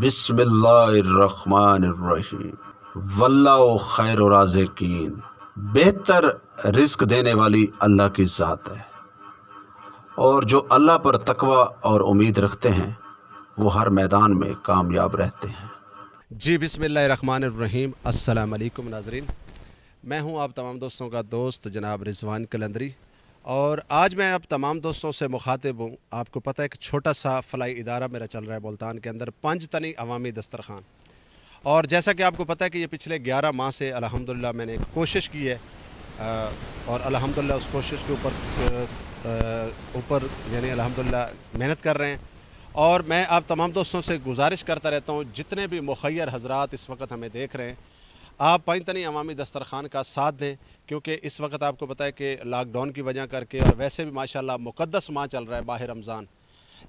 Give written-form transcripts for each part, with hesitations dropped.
बिस्मिल्लाहिर्रहमानिर्रहीम। वल्लाहु खैर राज़िकीन। बेहतर रिस्क देने वाली अल्लाह की ज़ात है, और जो अल्लाह पर तकवा और उम्मीद रखते हैं वो हर मैदान में कामयाब रहते हैं। जी बिस्मिल्लाहिर्रहमानिर्रहीम। अस्सलाम वालेकुम नाज़रीन, मैं हूं आप तमाम दोस्तों का दोस्त जनाब रिजवान कलंदरी, और आज मैं आप तमाम दोस्तों से मुखातिब हूं। आपको पता है एक छोटा सा फलाई इदारा मेरा चल रहा है मुल्तान के अंदर, पंजतनी अवामी दस्तरखान। और जैसा कि आपको पता है कि ये पिछले 11 माह से अल्हम्दुलिल्लाह मैंने एक कोशिश की है, और अल्हम्दुलिल्लाह उस कोशिश के ऊपर यानी अल्हम्दुलिल्लाह मेहनत कर रहे हैं। और मैं आप तमाम दोस्तों से गुजारिश करता रहता हूँ, जितने भी मुखय्यर हजरात इस वक्त हमें देख रहे हैं, आप पंजतनी अवामी दस्तरखान का साथ दें, क्योंकि इस वक्त आपको पता है कि लॉकडाउन की वजह करके और वैसे भी माशाल्लाह मुक़द्दस माह चल रहा है माह रमज़ान।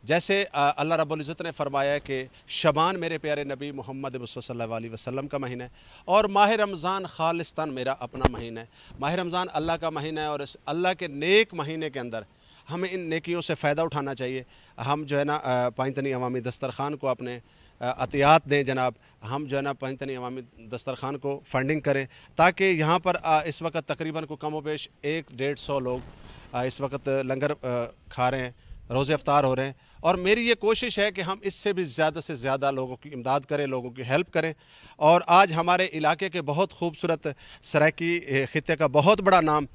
जैसे अल्लाह रब्बुल इज़्ज़त ने फरमाया है कि शबान मेरे प्यारे नबी मोहम्मद सल्लल्लाहु अलैहि वसल्लम का महीना है, और माह रमज़ान खालिस्तान मेरा अपना महीना है। माह रमज़ान अल्लाह का महीना है, और इस अल्लाह के नेक महीने के अंदर हमें इन नेकियों से फ़ायदा उठाना चाहिए। हम जो है ना पंजतनी अवामी दस्तरखान को अपने अतियात दें जनाब। हम जो है ना पंजतनी अवामी दस्तरखान को फ़ंडिंग करें, ताकि यहाँ पर इस वक्त तकरीबन को कम व बेश 100-150 लोग इस वक्त लंगर खा रहे हैं, रोज़े अफ्तार हो रहे हैं। और मेरी ये कोशिश है कि हम इससे भी ज़्यादा से ज़्यादा लोगों की इमदाद करें, लोगों की हेल्प करें। और आज हमारे इलाके के बहुत खूबसूरत सराइकी ख़ित्ते का बहुत बड़ा नाम,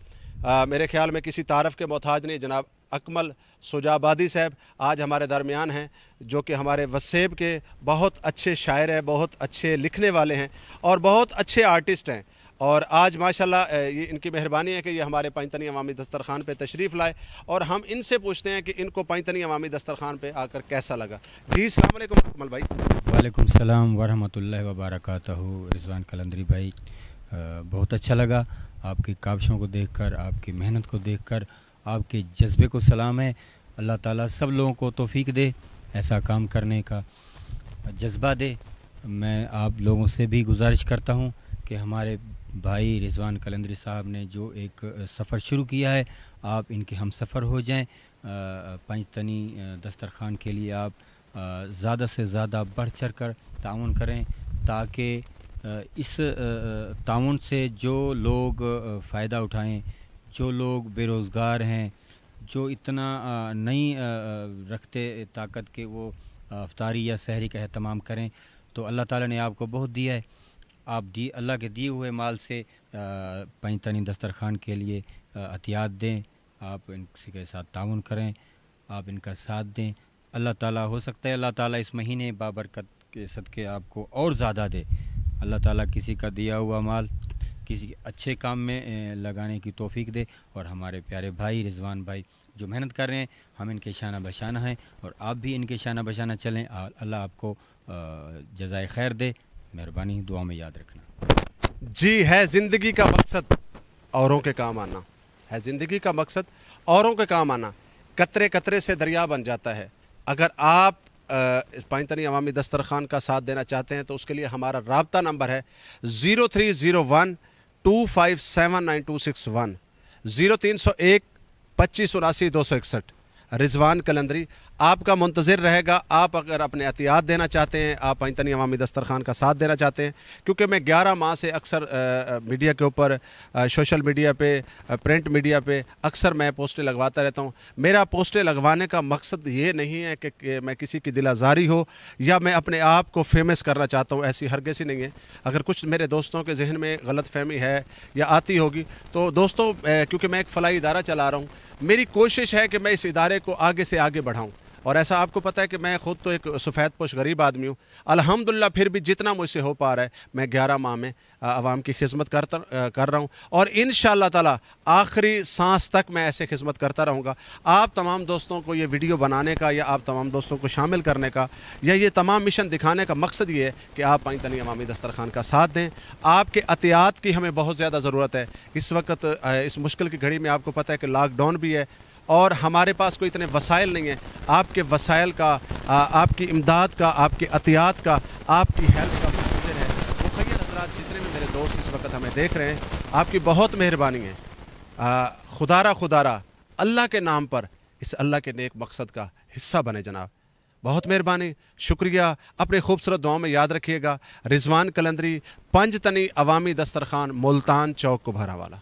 मेरे ख्याल में किसी तारफ़ के मोहताज नहीं, जनाब अकमल सुजाबादी साहब आज हमारे दरमियान हैं, जो कि हमारे वसेब के बहुत अच्छे शायर हैं, बहुत अच्छे लिखने वाले हैं और बहुत अच्छे आर्टिस्ट हैं। और आज माशाल्लाह ये इनकी मेहरबानी है कि ये हमारे पंजतनी अवामी दस्तरखान पे तशरीफ़ लाए, और हम इनसे पूछते हैं कि इनको पंजतनी अवामी दस्तरखान पे आकर कैसा लगा। जी अस्सलाम वालेकुम अकमल भाई। वालेकुम सलाम व रहमतुल्लाहि व बरकातहू। रिजवान कलंदरी भाई, बहुत अच्छा लगा आपकी काविशों को देखकर, आपकी मेहनत को देखकर, आपके जज्बे को सलाम है। अल्लाह ताला सब लोगों को तौफीक दे, ऐसा काम करने का जज्बा दे। मैं आप लोगों से भी गुजारिश करता हूँ कि हमारे भाई रिजवान कलंदरी साहब ने जो एक सफ़र शुरू किया है, आप इनके हम सफ़र हो जाएं। पंजतनी दस्तरखान के लिए आप ज़्यादा से ज़्यादा बढ़ चढ़ कर ताउन करें, ताकि इस ताउन से जो लोग फ़ायदा उठाएं, जो लोग बेरोज़गार हैं, जो इतना नहीं रखते ताकत के वो अफ्तारी या सहरी का एहतमाम करें, तो अल्लाह ताला ने आपको बहुत दिया है। आप अल्लाह के दिए हुए माल से पंजतनी दस्तरखान के लिए अतियात दें, आप इनके साथ ताउन करें, आप इनका साथ दें। अल्लाह ताला, हो सकता है अल्लाह ताला इस महीने बाबरकत के सदक़े आपको और ज़्यादा दे। अल्लाह ताला किसी का दिया हुआ माल किसी अच्छे काम में लगाने की तौफीक दे। और हमारे प्यारे भाई रिजवान भाई जो मेहनत कर रहे हैं, हम इनके शाना बशाना हैं, और आप भी इनके शाना बशाना चलें। अल्लाह आपको जज़ाए खैर दे। मेहरबानी, दुआ में याद रखना। जी, है ज़िंदगी का मकसद औरों के काम आना, है ज़िंदगी का मकसद औरों के काम आना। कतरे कतरे से दरिया बन जाता है। अगर आप पंजतनी अवामी दस्तरखान का साथ देना चाहते हैं तो उसके लिए हमारा राब्ता नंबर है 0301257961, 0301 2579 रिजवान कलंदरी आपका मुंतज़िर रहेगा। आप अगर अपने अतियात देना चाहते हैं, आप पंजतनी अवामी दस्तरखान का साथ देना चाहते हैं, क्योंकि मैं 11 माह से अक्सर मीडिया के ऊपर, सोशल मीडिया पे, प्रिंट मीडिया पे अक्सर मैं पोस्टें लगवाता रहता हूं। मेरा पोस्टें लगवाने का मकसद ये नहीं है कि मैं किसी की दिलाजारी हो या मैं अपने आप को फेमस करना चाहता हूँ, ऐसी हरगिज़ ही नहीं है। अगर कुछ मेरे दोस्तों के जहन में गलत फहमी है या आती होगी तो दोस्तों, क्योंकि मैं एक फलाई इदारा चला रहा हूँ, मेरी कोशिश है कि मैं इस इदारे को आगे से आगे बढ़ाऊं। और ऐसा आपको पता है कि मैं ख़ुद तो एक सफ़ेद पोश गरीब आदमी हूँ, अल्हम्दुलिल्लाह फिर भी जितना मुझसे हो पा रहा है मैं 11 माह में आवाम की खिदमत कर रहा हूँ, और इंशाअल्लाह ताला आखिरी सांस तक मैं ऐसे खिदमत करता रहूँगा। आप तमाम दोस्तों को ये वीडियो बनाने का या आप तमाम दोस्तों को शामिल करने का या ये तमाम मिशन दिखाने का मकसद ये है कि आप पंजतनी अवामी दस्तरखान का साथ दें। आपके अतियात की हमें बहुत ज़्यादा ज़रूरत है इस वक्त। इस मुश्किल की घड़ी में आपको पता है कि लॉकडाउन भी है और हमारे पास कोई इतने वसाइल नहीं है। आपके वसाइल का, आपकी इमदाद का, आपके अतियात का, आपकी हेल्प का मुंतज़िर है। मुखय्यर हज़रात जितने भी मेरे दोस्त इस वक्त हमें देख रहे हैं, आपकी बहुत मेहरबानी है। खुदारा अल्लाह के नाम पर इस अल्लाह के नेक मकसद का हिस्सा बने जनाब। بہت مہربانی، شکریہ، اپنے خوبصورت دعاؤں میں یاد رکھیے گا۔ رضوان کلندری، پنج تنی عوامی دسترخوان، ملتان چوک کو بھرا والا۔